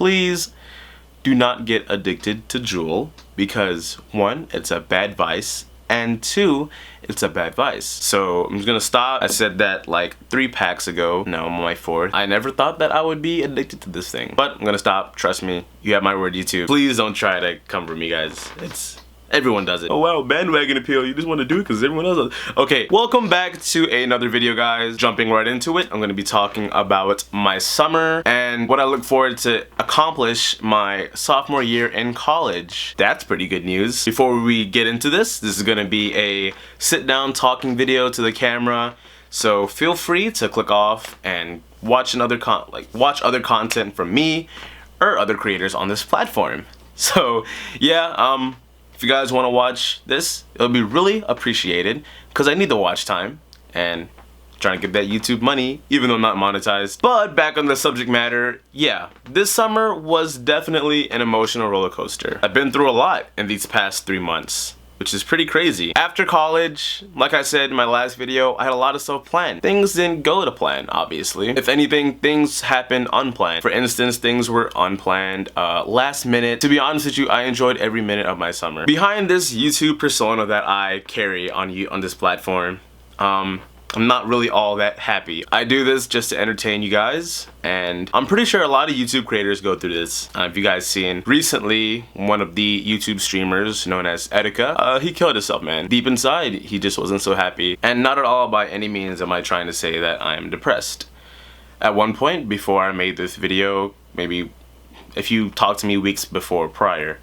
please do not get addicted to Juul, because 1, it's a bad vice, and 2, it's a bad vice. So I'm just gonna stop. I said that like 3 packs ago. Now I'm on my 4th. I never thought that I would be addicted to this thing, but I'm gonna stop. Trust me. You have my word, YouTube. Please don't try to come for me, guys. Everyone does it. Oh wow, bandwagon appeal. You just want to do it because everyone else does. Okay, welcome back to another video, guys. Jumping right into it, I'm going to be talking about my summer and what I look forward to accomplish my sophomore year in college. That's pretty good news. Before we get into this is going to be a sit-down talking video to the camera. So feel free to click off and watch other content from me or other creators on this platform. So yeah, if you guys want to watch this, it'll be really appreciated because I need the watch time and trying to get that YouTube money, even though I'm not monetized. But back on the subject matter, yeah, this summer was definitely an emotional roller coaster. I've been through a lot in these past 3 months, which is pretty crazy. After college, like I said in my last video, I had a lot of stuff planned. Things didn't go to plan, obviously. If anything, things happened unplanned. For instance, things were unplanned, last minute. To be honest with you, I enjoyed every minute of my summer. Behind this YouTube persona that I carry on this platform, I'm not really all that happy. I do this just to entertain you guys, and I'm pretty sure a lot of YouTube creators go through this. If you guys seen, recently, one of the YouTube streamers known as Etika, he killed himself, man. Deep inside, he just wasn't so happy. And not at all by any means am I trying to say that I am depressed. At one point, before I made this video, maybe if you talked to me weeks prior,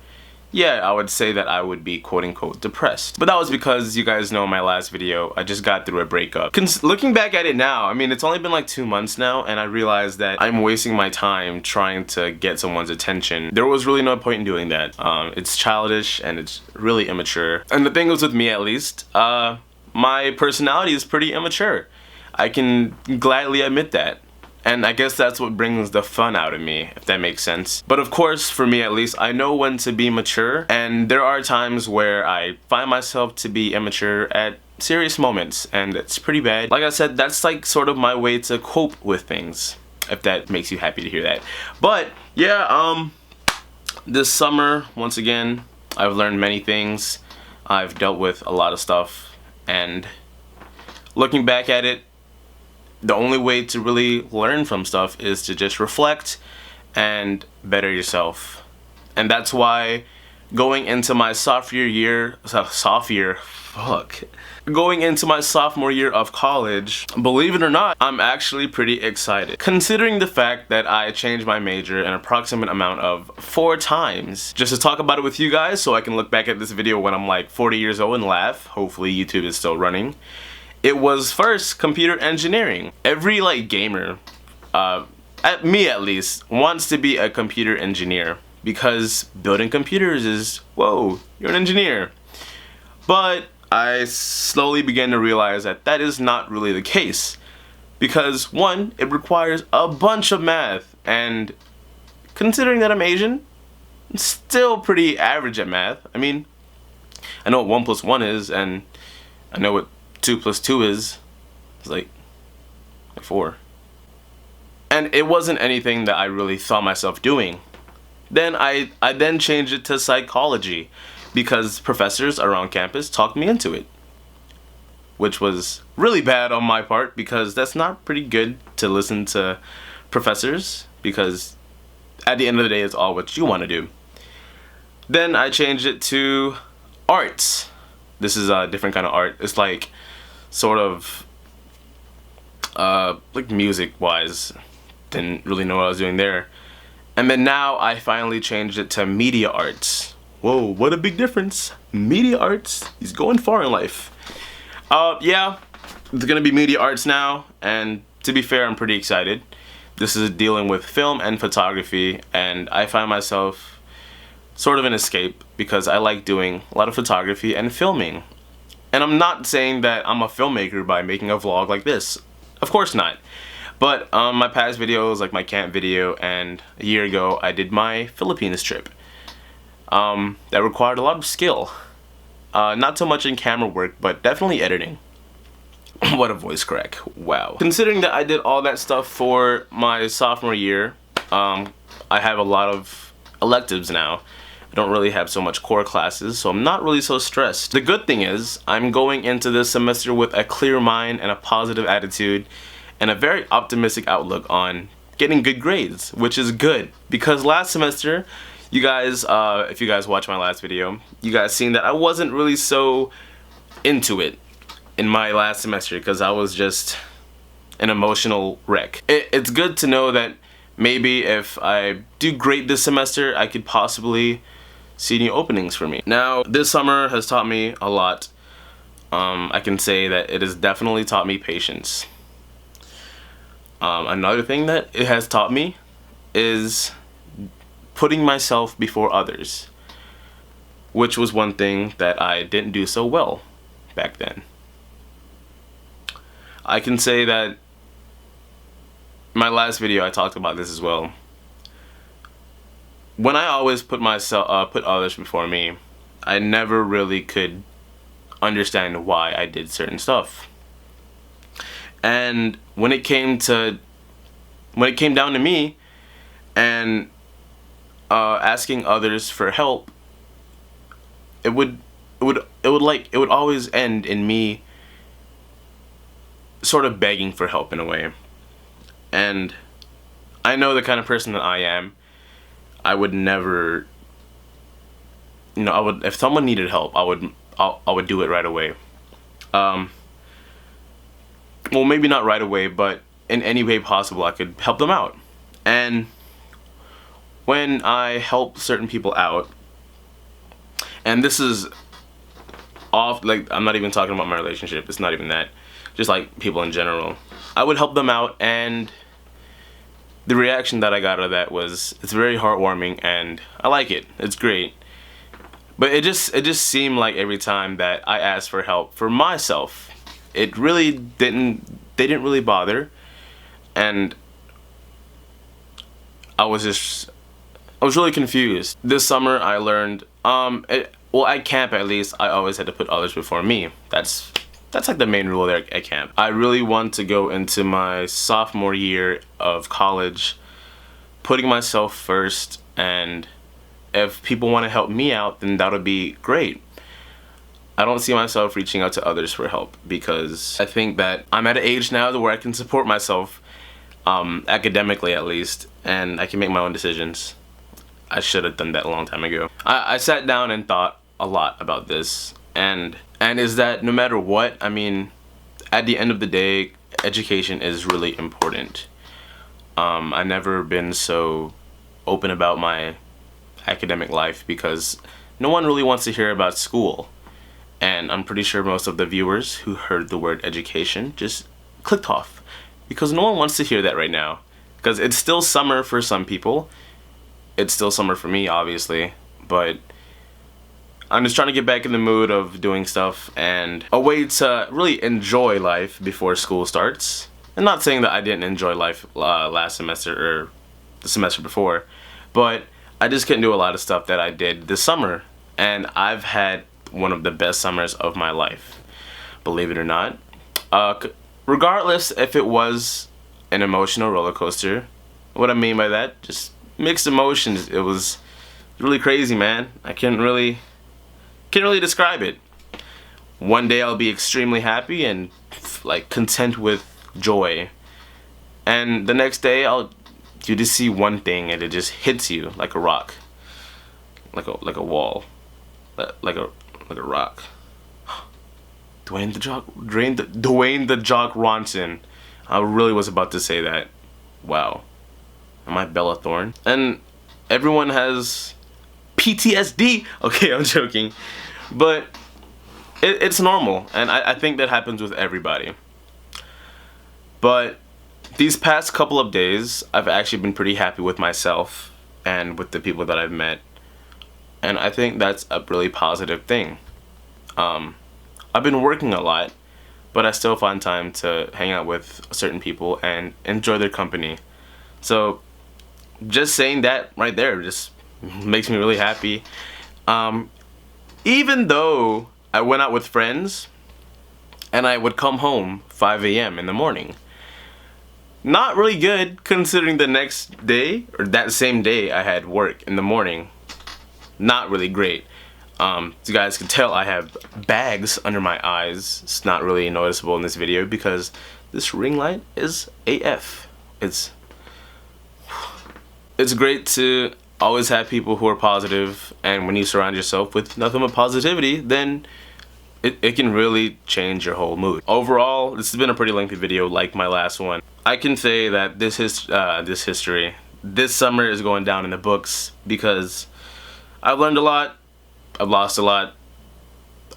yeah, I would say that I would be quote-unquote depressed. But that was because, you guys know in my last video, I just got through a breakup. Looking back at it now, I mean, it's only been like 2 months now, and I realized that I'm wasting my time trying to get someone's attention. There was really no point in doing that. It's childish, and it's really immature. And the thing was with me, at least, my personality is pretty immature. I can gladly admit that. And I guess that's what brings the fun out of me, if that makes sense. But of course, for me at least, I know when to be mature, and there are times where I find myself to be immature at serious moments, and it's pretty bad. Like I said, that's like sort of my way to cope with things, if that makes you happy to hear that. But yeah, this summer, once again, I've learned many things. I've dealt with a lot of stuff, and looking back at it, the only way to really learn from stuff is to just reflect and better yourself. And that's why going into my sophomore year of college, believe it or not, I'm actually pretty excited. Considering the fact that I changed my major an approximate amount of 4 times, just to talk about it with you guys so I can look back at this video when I'm like 40 years old and laugh. Hopefully YouTube is still running. It was first computer engineering. Every like gamer, me at least, wants to be a computer engineer because building computers is, whoa, you're an engineer. But I slowly began to realize that that is not really the case because 1, it requires a bunch of math, and considering that I'm Asian, I'm still pretty average at math. I mean, I know what 1 plus 1 is, and I know what 2 plus 2 is. It's like 4. And it wasn't anything that I really thought myself doing. Then I then changed it to psychology because professors around campus talked me into it, which was really bad on my part because that's not pretty good to listen to professors, because at the end of the day it's all what you want to do. Then I changed it to arts. This is a different kind of art. It's like sort of like music wise. Didn't really know what I was doing there. And then now I finally changed it to media arts. Whoa, what a big difference. Media arts, he's going far in life. Yeah, it's gonna be media arts now, and to be fair, I'm pretty excited. This is dealing with film and photography, and I find myself sort of an escape because I like doing a lot of photography and filming. And I'm not saying that I'm a filmmaker by making a vlog like this. Of course not. But my past videos, like my camp video, and a year ago I did my Philippines trip. That required a lot of skill. Not so much in camera work, but definitely editing. What a voice crack. Wow. Considering that I did all that stuff for my sophomore year, I have a lot of electives now. I don't really have so much core classes, so I'm not really so stressed. The good thing is, I'm going into this semester with a clear mind and a positive attitude and a very optimistic outlook on getting good grades, which is good. Because last semester, you guys, if you guys watched my last video, you guys seen that I wasn't really so into it in my last semester because I was just an emotional wreck. It's good to know that maybe if I do great this semester, I could possibly see new openings for me. Now, this summer has taught me a lot. I can say that it has definitely taught me patience. Another thing that it has taught me is putting myself before others, which was one thing that I didn't do so well back then. I can say that my last video I talked about this as well. When I always put others before me, I never really could understand why I did certain stuff. And when it came down to me and asking others for help, it would always end in me sort of begging for help in a way. And I know the kind of person that I am. I would never, if someone needed help, I would do it right away. Well, maybe not right away, but in any way possible, I could help them out. And when I help certain people out, and this is off, like, I'm not even talking about my relationship, it's not even that, just like people in general, I would help them out, and the reaction that I got out of that was, it's very heartwarming and I like it. It's great. But it just seemed like every time that I asked for help for myself, they didn't really bother. And I was really confused. This summer I learned, well, at camp at least, I always had to put others before me. That's like the main rule there at camp. I really want to go into my sophomore year of college putting myself first, and if people want to help me out, then that would be great. I don't see myself reaching out to others for help because I think that I'm at an age now where I can support myself, academically at least, and I can make my own decisions. I should have done that a long time ago. I sat down and thought a lot about this, and is that no matter what, I mean, at the end of the day, education is really important. I've never been so open about my academic life because no one really wants to hear about school. And I'm pretty sure most of the viewers who heard the word education just clicked off because no one wants to hear that right now. Because it's still summer for some people. It's still summer for me, obviously, but I'm just trying to get back in the mood of doing stuff and a way to really enjoy life before school starts. I'm not saying that I didn't enjoy life last semester or the semester before, but I just couldn't do a lot of stuff that I did this summer. And I've had one of the best summers of my life, believe it or not. Regardless if it was an emotional roller coaster, what I mean by that, just mixed emotions. It was really crazy, man. I can't really describe it. One day I'll be extremely happy and like content with joy, and the next day you just see one thing and it just hits you like a rock, like a wall, like a rock. Dwayne the Jock Ronson. I really was about to say that. Wow. Am I Bella Thorne? And everyone has PTSD. Okay, I'm joking. But it's normal. And I think that happens with everybody. But these past couple of days, I've actually been pretty happy with myself and with the people that I've met. And I think that's a really positive thing. I've been working a lot, but I still find time to hang out with certain people and enjoy their company. So just saying that right there just makes me really happy. Even though I went out with friends and I would come home 5 a.m. in the morning. not really good considering the next day, or that same day, I had work in the morning. Not really great. As you guys can tell, I have bags under my eyes. It's not really noticeable in this video because this ring light is AF. It's great to always have people who are positive, and when you surround yourself with nothing but positivity, then it can really change your whole mood. Overall, this has been a pretty lengthy video like my last one. I can say that this summer is going down in the books because I've learned a lot, I've lost a lot,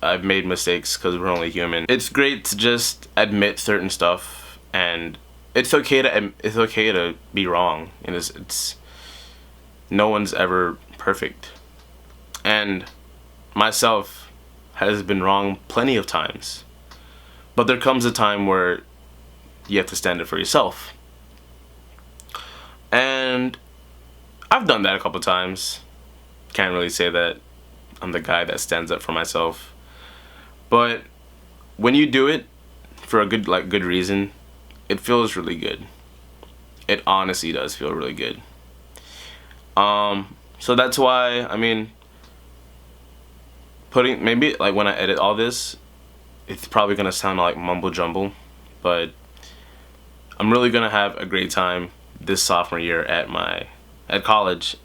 I've made mistakes because we're only human. It's great to just admit certain stuff, and it's okay to be wrong, and it's no one's ever perfect, and myself has been wrong plenty of times, but there comes a time where you have to stand up for yourself, and I've done that a couple times. Can't really say that I'm the guy that stands up for myself, but when you do it for a good reason, it feels really good. It honestly does feel really good. So that's why, I mean, maybe like when I edit all this, it's probably gonna sound like mumble jumble, but I'm really gonna have a great time this sophomore year at college.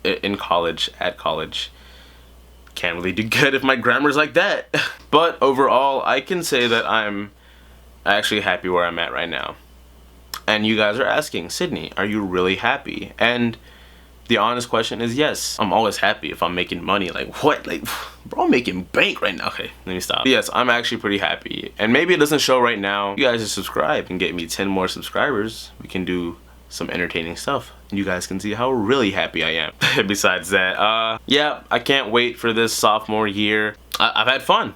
Can't really do good if my grammar's like that. But overall, I can say that I'm actually happy where I'm at right now. And you guys are asking, Sydney, are you really happy? And the honest question is yes. I'm always happy if I'm making money. Like, what? Like, bro, I'm making bank right now. Okay, let me stop. But yes, I'm actually pretty happy. And maybe it doesn't show right now. You guys just subscribe and get me 10 more subscribers. We can do some entertaining stuff, and you guys can see how really happy I am. Besides that, yeah, I can't wait for this sophomore year. I've had fun.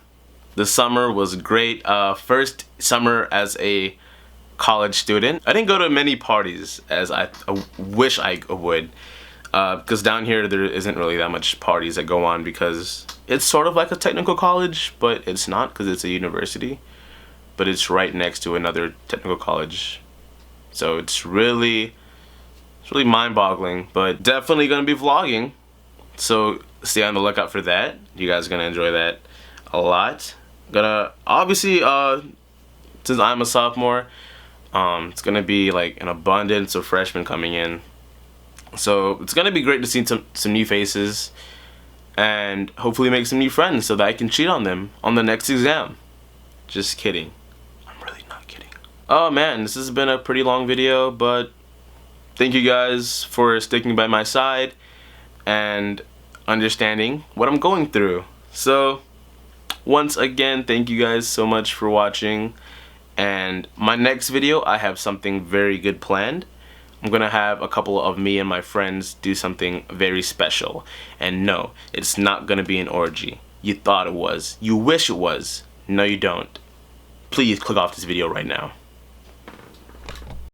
The summer was great. First summer as a college student. I didn't go to many parties as I wish I would, because down here there isn't really that much parties that go on because it's sort of like a technical college, but it's not because it's a university, but it's right next to another technical college. So it's really mind-boggling, but definitely gonna be vlogging, so stay on the lookout for that. You guys are gonna enjoy that a lot. Gonna obviously, since I'm a sophomore, it's gonna be like an abundance of freshmen coming in, so it's gonna be great to see some new faces and hopefully make some new friends so that I can cheat on them on the next exam. Just kidding. Oh man, this has been a pretty long video, but thank you guys for sticking by my side and understanding what I'm going through. So once again, thank you guys so much for watching, and my next video I have something very good planned. I'm gonna have a couple of me and my friends do something very special, and no, it's not gonna be an orgy. You thought it was. You wish it was. No, you don't. Please click off this video right now.